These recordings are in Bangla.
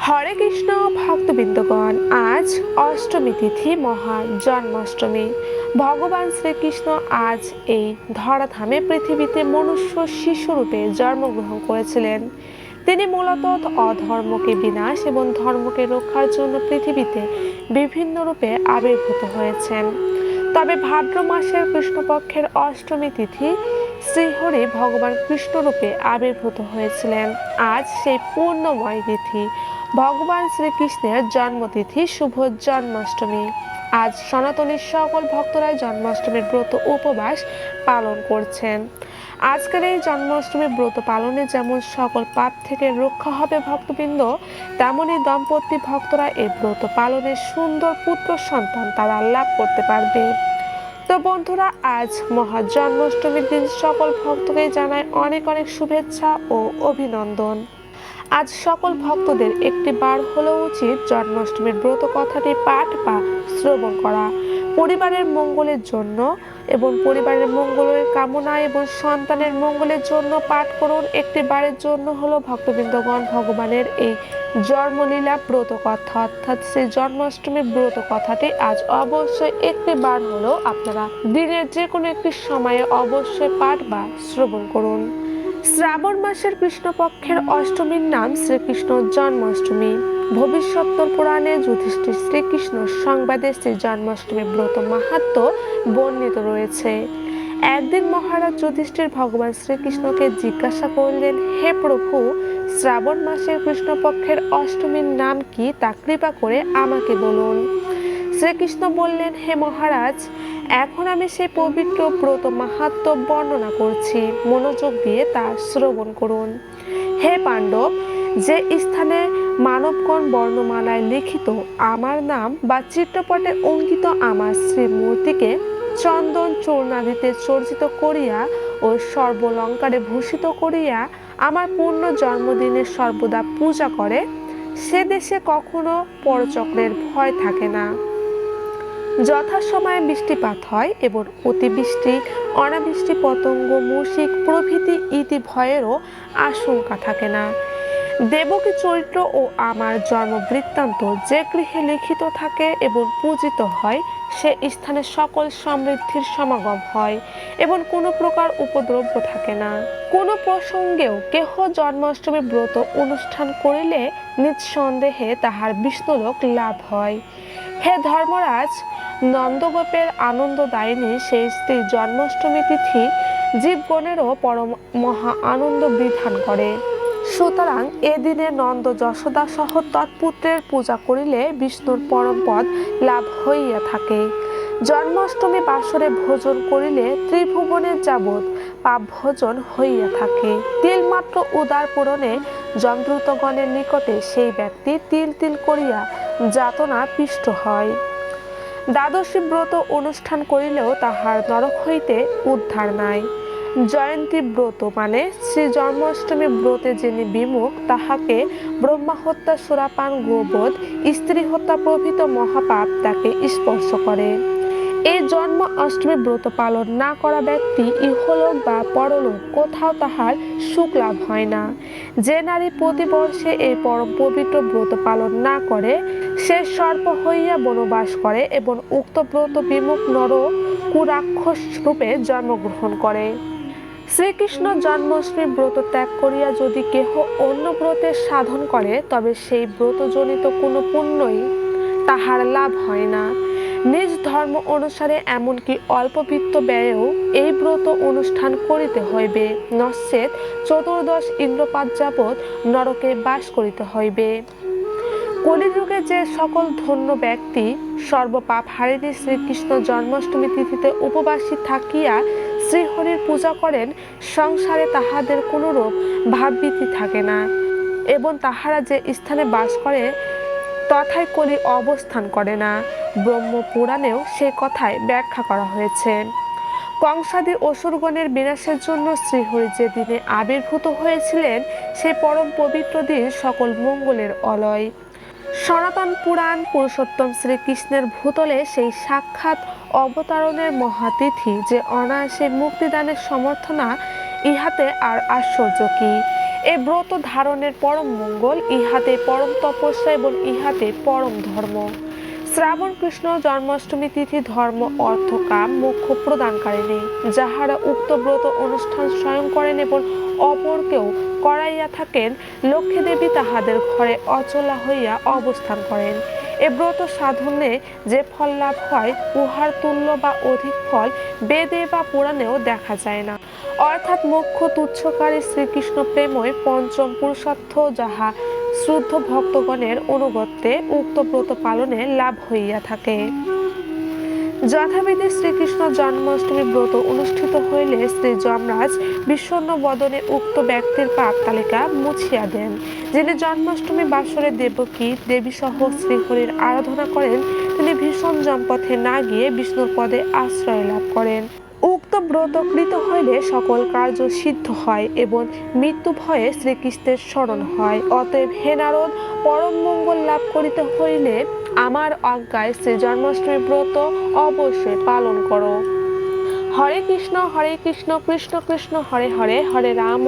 হরে কৃষ্ণ ভক্তবৃন্দগণ, আজ অষ্টমী তিথি মহা জন্মাষ্টমী। ভগবান শ্রীকৃষ্ণ আজ এই ধরাধামে পৃথিবীতে মনুষ্য শিশুরূপে জন্মগ্রহণ করেছিলেন। তিনি মূলত অধর্মকে বিনাশ এবং ধর্মকে রক্ষার জন্য পৃথিবীতে বিভিন্ন রূপে আবির্ভূত হয়েছেন। তবে ভাদ্র মাসের কৃষ্ণপক্ষের অষ্টমী তিথি শ্রীহরি ভগবান কৃষ্ণরূপে আবির্ভূত হয়েছিলেন। আজ সেই পূর্ণময় তিথি, ভগবান শ্রীকৃষ্ণের জন্মতিথি, শুভ জন্মাষ্টমী। আজ সনাতনী সকল ভক্তরাই জন্মাষ্টমীর ব্রত উপবাস পালন করছেন। আজকের এই জন্মাষ্টমীর ব্রত পালনে যেমন সকল পাপ থেকে রক্ষা হবে ভক্তবৃন্দ, তেমনি দম্পতি ভক্তরা এই ব্রত পালনে সুন্দর পুত্র সন্তান তারা লাভ করতে পারবে। তো বন্ধুরা, আজ মহা জন্মাষ্টমীর দিন সকল ভক্তকে জানায় অনেক অনেক শুভেচ্ছা ও অভিনন্দন। আজ সকল ভক্তদের একটি বার হলেও উচিত জন্মাষ্টমীর ব্রত কথাটি পাঠ বা শ্রবণ করা। পরিবারের মঙ্গলের জন্য এবং পরিবারের মঙ্গলের কামনা এবং সন্তানের মঙ্গলের জন্য পাঠ করুন। একটি বারের জন্য হলো ভক্তবৃন্দগণ ভগবানের এই জন্মলীলা ব্রত কথা, অর্থাৎ সেই জন্মাষ্টমীর ব্রত কথাটি আজ অবশ্যই একটি বার হলেও আপনারা দিনের যে কোনো একটি সময়ে অবশ্যই পাঠ বা শ্রবণ করুন। শ্রাবণ মাসের কৃষ্ণপক্ষের অষ্টমীর নাম শ্রীকৃষ্ণ জন্মাষ্টমী। ভবিষ্যত্তর পুরাণে যুধিষ্ঠির শ্রীকৃষ্ণ সংবাদে শ্রী জন্মাষ্টমী ব্রত মাহাত্ম্য বর্ণিত রয়েছে। একদিন মহারাজ যুধিষ্ঠির ভগবান শ্রীকৃষ্ণকে জিজ্ঞাসা করলেন, হে প্রভু, শ্রাবণ মাসের কৃষ্ণপক্ষের অষ্টমীর নাম কি তা কৃপা করে আমাকে বলুন। শ্রীকৃষ্ণ বললেন, হে মহারাজ, এখন আমি সেই পবিত্র ব্রত মাহাত্ম্য বর্ণনা করছি, মনোযোগ দিয়ে তা শ্রবণ করুন। হে পাণ্ডব, যে স্থানে মানবগণ বর্ণমালায় লিখিত আমার নাম বা চিত্রপটে অঙ্কিত আমার শ্রীমূর্তিকে চন্দন চূর্ণাদিতে চর্চিত করিয়া ও সর্বলঙ্কারে ভূষিত করিয়া আমার পূর্ণ জন্মদিনে সর্বদা পূজা করে, সে দেশে কখনো পরচক্রের ভয় থাকে না। যথাসময়ে বৃষ্টিপাত হয় এবং অতিবৃষ্টি, অনাবৃষ্টি, পতঙ্গ, মূষিক প্রভৃতি ইতি ভয়েরও আশঙ্কা থাকে না। দেবকী চরিত্র ও আমার জন্ম বৃত্তান্ত যে গৃহে লিখিত থাকে এবং পূজিত হয়, সে স্থানে সকল সমৃদ্ধির সমাগম হয় এবং কোনো প্রকার উপদ্রব থাকে না। কোনো প্রসঙ্গেও কেহ জন্মাষ্টমী ব্রত অনুষ্ঠান করিলে নিঃসন্দেহে তাহার বিষ্ণুলোক লাভ হয়। হে ধর্মরাজ, নন্দগোপের আনন্দদায়িনী সেই স্ত্রী জন্মাষ্টমী তিথি জীবগণেরও পরম মহা আনন্দ বিধান করে। সুতরাং এদিনে নন্দ যশোদা সহ তৎপুত্রের পূজা করিলে বিষ্ণুর পরম পদ লাভ হইয়া থাকে। জন্মাষ্টমী বাসরে ভোজন করিলে ত্রিভুবনের যাবৎ পাপ ভোজন হইয়া থাকে। তিলমাত্র উদার পূরণে যমদূতগণের নিকটে সেই ব্যক্তি তিল তিল করিয়া যাতনা পিষ্ট হয়। দ্বাদশী ব্রত অনুষ্ঠান করিলেও তাহার নরক হইতে উদ্ধার নাই। জয়ন্তী ব্রত মানে শ্রী জন্মাষ্টমী ব্রতে যিনি বিমুখ, তাহাকে ব্রহ্মা হত্যা, সুরাপান, গোবধ, স্ত্রী হত্যা প্রভৃত মহাপাপ তাকে স্পর্শ করে। এই জন্ম অষ্টমী ব্রত পালন না করা ব্যক্তি ইহলোক বা পরলোক কোথাও তাহার সুখ লাভ হয় না। যে নারী প্রতি বর্ষে এই পরম পবিত্র ব্রত পালন না করে, সে সর্প হইয়া বনবাস করে এবং উক্ত ব্রত বিমুখ নর কুরাক্ষস রূপে জন্মগ্রহণ করে। শ্রীকৃষ্ণ জন্মাষ্টমী ব্রত ত্যাগ করিয়া যদি কেহ অন্য ব্রতের সাধন করে, তবে সেই ব্রতজনিত কোনো পুণ্যই তাহার লাভ হয় না। নিজ ধর্ম অনুসারে এমনকি অল্প বিত্ত ব্যয়েও এই ব্রত অনুষ্ঠান করিতে হইবে, নচেৎ চতুর্দশ ইন্দ্রপাত যাবৎ নরকে বাস করিতে হইবে। কলিযুগে যে সকল ধন্য ব্যক্তি সর্বপাপ হারিণী শ্রীকৃষ্ণ জন্মাষ্টমী তিথিতে উপবাসী থাকিয়া শ্রীহরির পূজা করেন, সংসারে তাহাদের কোনরূপ ভাবভীতি থাকে না এবং তাহারা যে স্থানে বাস করে তথায় কলি অবস্থান করে না। ব্রহ্মপুরাণেও সে কথায় ব্যাখ্যা করা হয়েছে। কংসাদি অসুরগণের বিনাশের জন্য শ্রীহরি যে দিনে আবির্ভূত হয়েছিলেন, সে পরম পবিত্র দিন সকল মঙ্গলের অলয়। সনাতন পুরাণ পুরুষোত্তম শ্রীকৃষ্ণের ভূতলে সেই সাক্ষাৎ অবতারণের মহাতিথি যে অনায়াসে মুক্তিদানের সমর্থনা, ইহাতে আর আশ্চর্য কি। এই ব্রত ধারণের পরম মঙ্গল, ইহাতে পরম তপস্যা এবং ইহাতে পরম ধর্ম। শ্রাবণ কৃষ্ণ জন্মাষ্টমী তিথি ধর্ম, অর্থ, কাম, মোক্ষ প্রদানকারিণী। যাহারা উক্ত ব্রত অনুষ্ঠান স্বয়ং করেন এবং অপরকেও করাইয়া থাকেন, লক্ষ্মী দেবী তাহাদের ঘরে অচলা হইয়া অবস্থান করেন। এ ব্রত সাধনে যে ফল লাভ হয়, উহার তুল্য বা অধিক ফল বেদে বা পুরাণেও দেখা যায় না। অর্থাৎ মোক্ষ তুচ্ছকারী শ্রীকৃষ্ণ প্রেমই পঞ্চম পুরুষার্থ, যাহা শ্রদ্ধ ভক্তগণের অনুগত্যে উক্ত ব্রত পালনে লাভ হইয়া থাকে। যথাবিধি শ্রীকৃষ্ণ জন্মাষ্টমী ব্রত অনুষ্ঠিত হইলে শ্রী যমরাজ বিষণ্ণ বদনে উক্ত ব্যক্তির পাপ তালিকা মুছিয়া দেন। যিনি জন্মাষ্টমী বাসরে দেবকী দেবী সহ শ্রীহরির আরাধনা করেন, তিনি ভীষণ যমপথে না গিয়ে বিষ্ণুর পদে আশ্রয় লাভ করেন। উক্ত ব্রত কৃত হইলে সকল কার্য সিদ্ধ হয় এবং মৃত্যু ভয়ে শ্রীকৃষ্ণের স্মরণ হয়। অতএব হে নারদ, পরম মঙ্গল লাভ করিতে হইলে আমার আজ্ঞায় শ্রী জন্মাষ্টমী ব্রত অবশ্যই পালন করো। হরে কৃষ্ণ কৃষ্ণ কৃষ্ণ হরে হরে, হরে রাম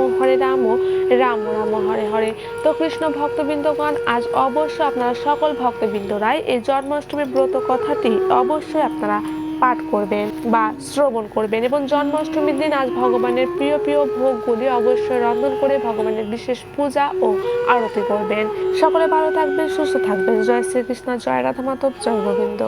রাম রাম হরে হরে। তো কৃষ্ণ ভক্তবৃন্দগণ, আজ অবশ্যই আপনারা সকল ভক্তবৃন্দরাই এই জন্মাষ্টমী ব্রত কথাটি অবশ্যই আপনারা পাঠ করবেন বা শ্রবণ করবেন এবং জন্মাষ্টমীর দিন আজ ভগবানের প্রিয় প্রিয় ভোগগুলি অবশ্যই রন্ধন করে ভগবানের বিশেষ পূজা ও আরতি করবেন। সকলে ভালো থাকবেন, সুস্থ থাকবেন। জয় শ্রীকৃষ্ণ, জয় রাধা মাধব, জয় গোবিন্দ।